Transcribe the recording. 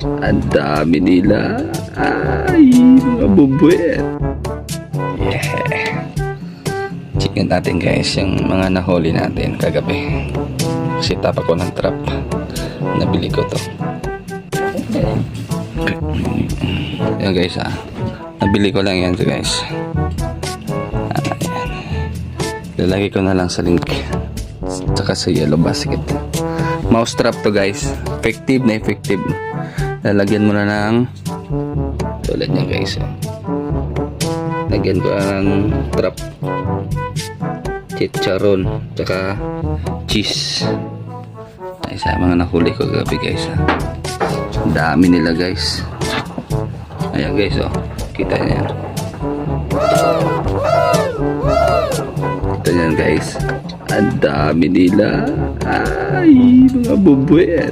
Ang dami nila. Ay, mga bubuet. Yeah. Chicken natin guys, yung mga nahuli natin kagabi. Kasi tap ako ng trap. Nabili ko to. Yan guys nabili ko lang yan to guys. Ayan. Lalagay ko na lang sa link. Tsaka sa yellow basket. Mouse trap to guys. Effective na effective. Lalagyan mo na ng tulad niya guys. Lagyan ko ang trap. Chicharon. Tsaka cheese. Ay sa mga nahuli ko gabi guys. Ang dami nila guys. Ayan guys kita niya. Kita niyan guys. Ang dami nila. Ay, mga bubuet.